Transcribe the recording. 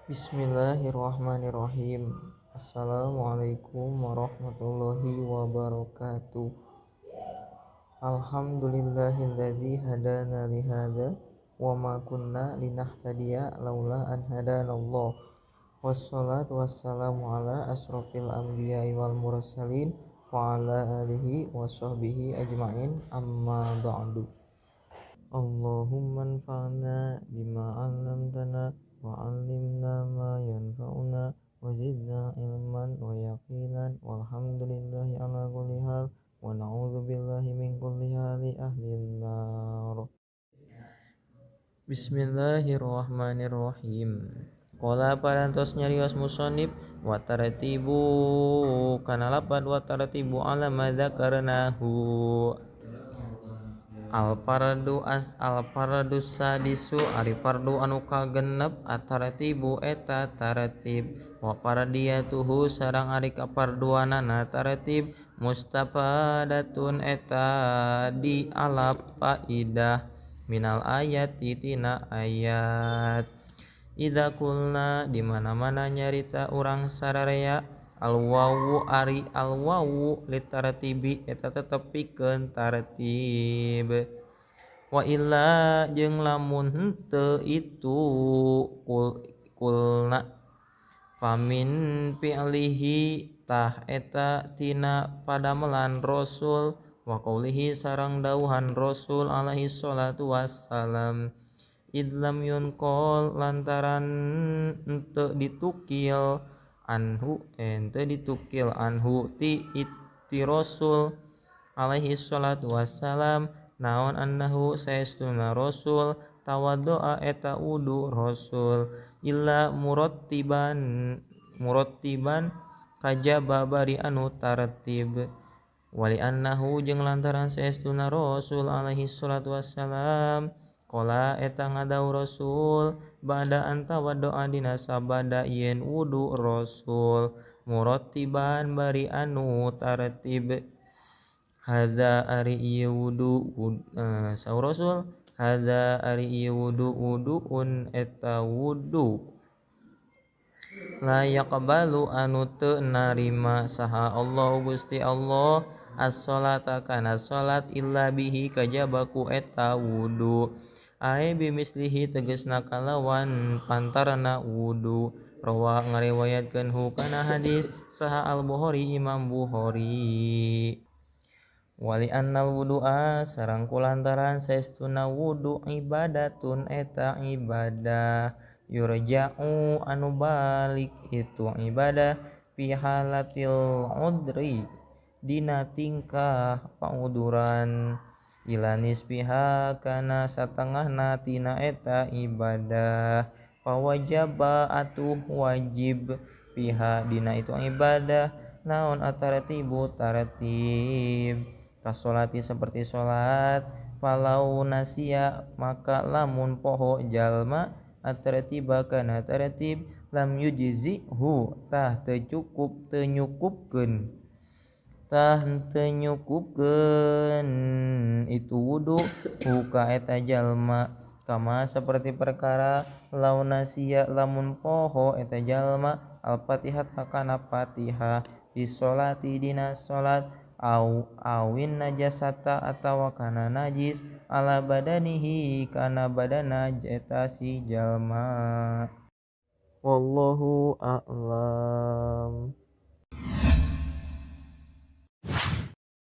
Bismillahirrahmanirrahim. Assalamualaikum warahmatullahi wabarakatuh. Alhamdulillahilladzi hadana li hadza wa ma kunna linahtadiya laula an hadanallah. Wassalatu wassalamu ala asrofil anbiya'i wal mursalin wa ala alihi wa sahbihi ajma'in, amma ba'du. Allahumma anfa'na bima 'allamtana wa 'allimna ma yanfa'una wa zidna ilman wa yaqinan, walhamdulillahi ala kulli hal wa na'udzu billahi min kulli hali ahlin nar. Bismillahirrahmanirrahim. Qala parantos nyarios musannif wa tartibu kana lapad wa tartibu ala ma dzakarnahu. Al fardu sadisu ari fardu anu kagenep at-tartibu eta tartib wa fardiyatuhu sareng ari kaparduanana tartib mustafadatun eta dialap faidah minal ayati tina ayat. Idza kulna di mana-mana nyarita urang sararea al wawu ari al wawu litartibi eta tetep pikeun tartib. Wa illa jeung lamun henteu itu kulna pamin fi'lihi tah eta tina padamelan Rasul wa qaulihi sareng dauhan Rasul alaihi salatu wassalam idlam yunqol lantaran henteu ditukil anhu ti Rasul alaihi salatu wassalam naon annahu saestuna Rasul tawaddoa eta wudu Rasul illa murattiban kajaba bari anu tartib wali annahu jeung lantaran saestuna Rasul alaihi salatu wassalam qala eta ngadau Rasul ba'da antawaddoa dina sabada yen wudu Rasul murattiban bari anu tartib hadza ari ieu wudu saur Rasul hadza ari ieu wuduun eta wudu la yaqbalu anu teu narima saha Allah Gusti Allah as-sholata kana salat illa bihi kajaba ku eta wudu ai bimislihi tegasna kalawan pantarna wudu rawa ngariwayatkeun hu kana hadis saha al-Bukhari Imam Bukhari. Wali annal wudu'a sareng kulantaran saestuna wudu ibadatun eta ibadah yurja'u anu balik itu ibadah fi halatil udri dina tingkah pauduran ila nisbiha kana satengahna tina eta ibadah pawajaba atuh wajib piha dina itu ibadah naon at-tartibu tartib kasolati seperti salat falau nasia maka lamun poho jalma at-tartiba kana tartib lam yujzihu tah teu nyukupkeun itu wudu huka eta jalma kama seperti perkara launasia lamun poho eta jalma al-Fatihah kana Fatihah bisolati dina salat awin najasata atawa kana najis ala badanihi kana badana eta si jalma wallahu a'lam.